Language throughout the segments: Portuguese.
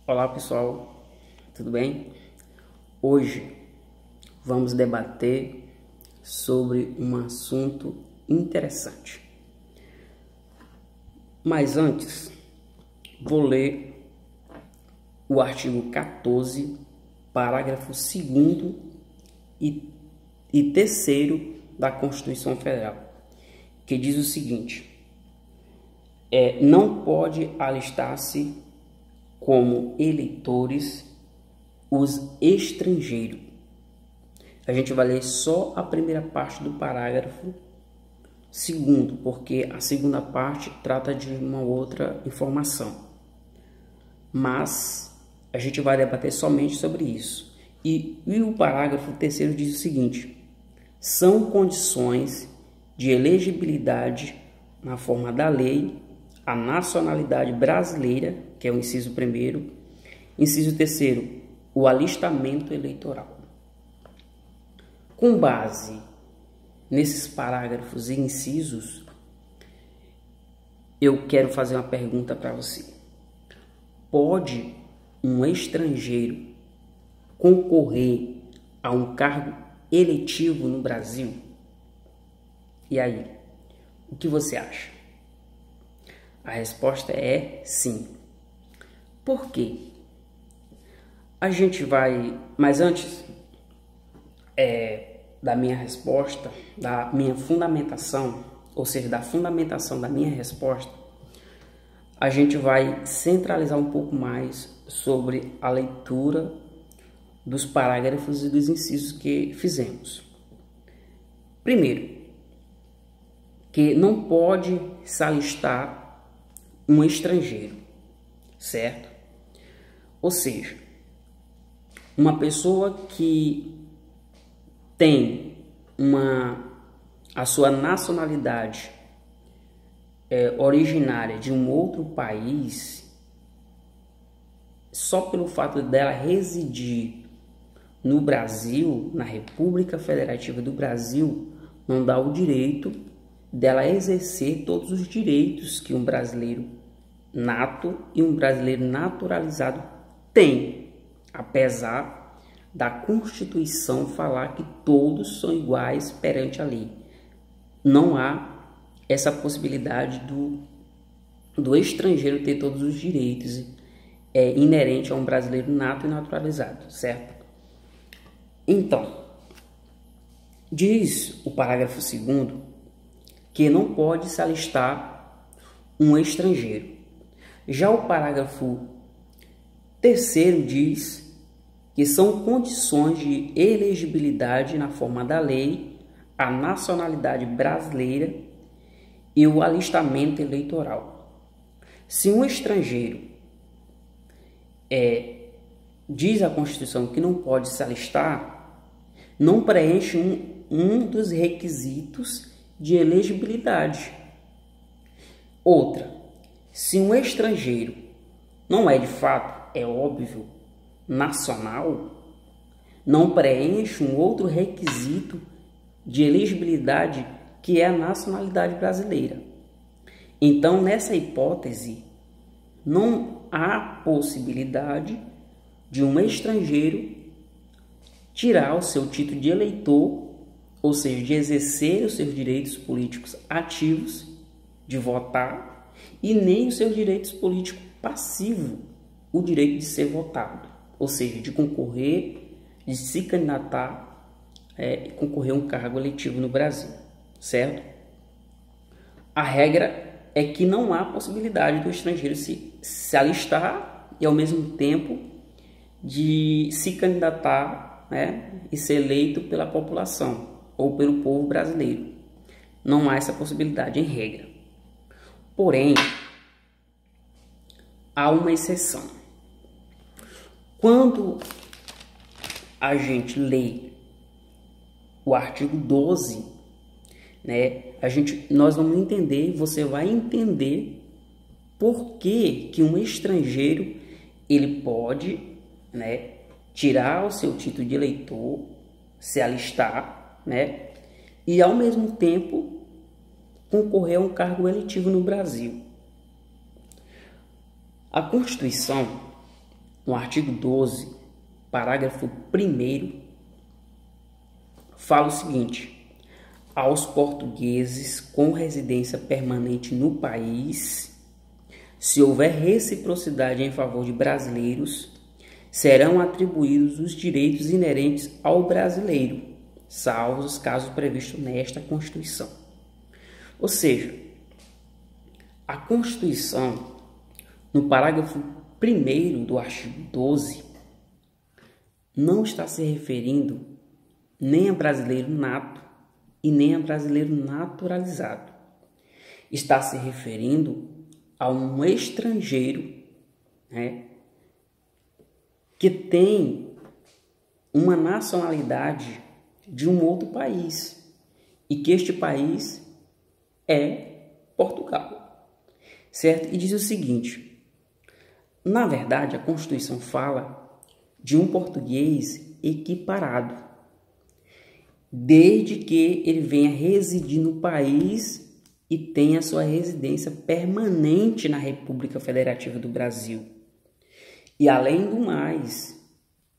Olá pessoal, tudo bem? Hoje vamos debater sobre um assunto interessante. Mas antes, vou ler o artigo 14, parágrafo 2º e 3º da Constituição Federal, que diz o seguinte: não pode alistar-se como eleitores os estrangeiros. A gente vai ler só a primeira parte do parágrafo 2º, porque a segunda parte trata de uma outra informação. Mas a gente vai debater somente sobre isso. E o parágrafo 3º diz o seguinte: são condições de elegibilidade na forma da lei a nacionalidade brasileira, que é o inciso 1º, inciso 3º, o alistamento eleitoral. Com base nesses parágrafos e incisos, eu quero fazer uma pergunta para você. Pode um estrangeiro concorrer a um cargo eletivo no Brasil? E aí, o que você acha? A resposta é sim. Por quê? A gente vai... Mas antes da minha resposta, da minha fundamentação, ou seja, da fundamentação da minha resposta, a gente vai centralizar um pouco mais sobre a leitura dos parágrafos e dos incisos que fizemos. Primeiro, que não pode se alistar um estrangeiro, certo? Ou seja, uma pessoa que tem a sua nacionalidade originária de um outro país, só pelo fato dela residir no Brasil, na República Federativa do Brasil, não dá o direito dela exercer todos os direitos que um brasileiro nato e um brasileiro naturalizado tem, apesar da Constituição falar que todos são iguais perante a lei. Não há essa possibilidade do estrangeiro ter todos os direitos inerente a um brasileiro nato e naturalizado, certo? Então, diz o parágrafo 2º que não pode se alistar um estrangeiro. Já o parágrafo 3º diz que são condições de elegibilidade na forma da lei a nacionalidade brasileira e o alistamento eleitoral. Se um estrangeiro diz a Constituição que não pode se alistar, não preenche um dos requisitos de elegibilidade. Outra, se um estrangeiro não é de fato, é óbvio, nacional, não preenche um outro requisito de elegibilidade que é a nacionalidade brasileira. Então, nessa hipótese, não há possibilidade de um estrangeiro tirar o seu título de eleitor, ou seja, de exercer os seus direitos políticos ativos, de votar, e nem os seus direitos políticos passivos, o direito de ser votado, ou seja, de concorrer, de se candidatar e concorrer a um cargo eletivo no Brasil, certo? A regra é que não há possibilidade do estrangeiro se alistar e, ao mesmo tempo, de se candidatar, e ser eleito pela população ou pelo povo brasileiro. Não há essa possibilidade em regra. Porém, há uma exceção. Quando a gente lê o artigo 12, nós vamos entender, você vai entender por que um estrangeiro ele pode, tirar o seu título de eleitor, se alistar, e ao mesmo tempo concorrer a um cargo eletivo no Brasil. A Constituição, no artigo 12, parágrafo 1º, fala o seguinte: aos portugueses com residência permanente no país, se houver reciprocidade em favor de brasileiros, serão atribuídos os direitos inerentes ao brasileiro, salvo os casos previstos nesta Constituição. Ou seja, a Constituição, no parágrafo 1º do artigo 12, não está se referindo nem a brasileiro nato e nem a brasileiro naturalizado. Está se referindo a um estrangeiro, né, que tem uma nacionalidade de um outro país e que este país é Portugal, certo? E diz o seguinte: na verdade, a Constituição fala de um português equiparado, desde que ele venha residir no país e tenha sua residência permanente na República Federativa do Brasil. E além do mais,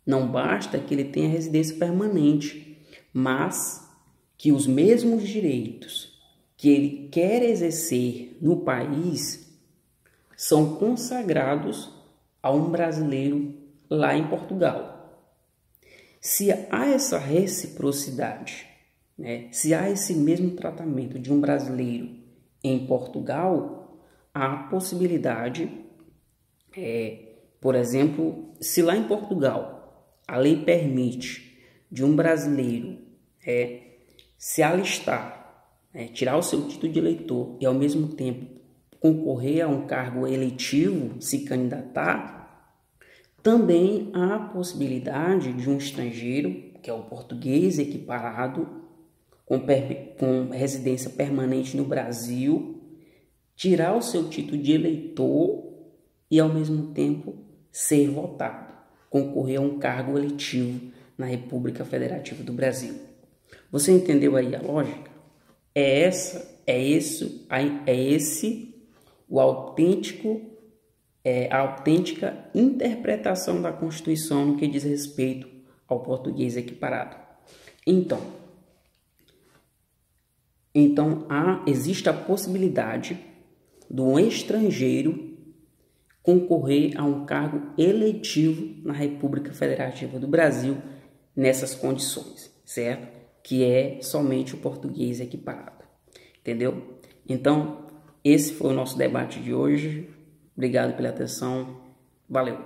não basta que ele tenha residência permanente, mas que os mesmos direitos que ele quer exercer no país são consagrados a um brasileiro lá em Portugal. Se há essa reciprocidade, né, se há esse mesmo tratamento de um brasileiro em Portugal, há a possibilidade, por exemplo, se lá em Portugal a lei permite de um brasileiro se alistar, tirar o seu título de eleitor e ao mesmo tempo concorrer a um cargo eletivo, se candidatar, também há a possibilidade de um estrangeiro, que é o português equiparado, com residência permanente no Brasil, tirar o seu título de eleitor e ao mesmo tempo ser votado, concorrer a um cargo eletivo na República Federativa do Brasil. Você entendeu aí a lógica? É esse a autêntica interpretação da Constituição no que diz respeito ao português equiparado. Então existe a possibilidade de um estrangeiro concorrer a um cargo eletivo na República Federativa do Brasil nessas condições, certo? Que é somente o português equiparado, entendeu? Então, esse foi o nosso debate de hoje. Obrigado pela atenção. Valeu!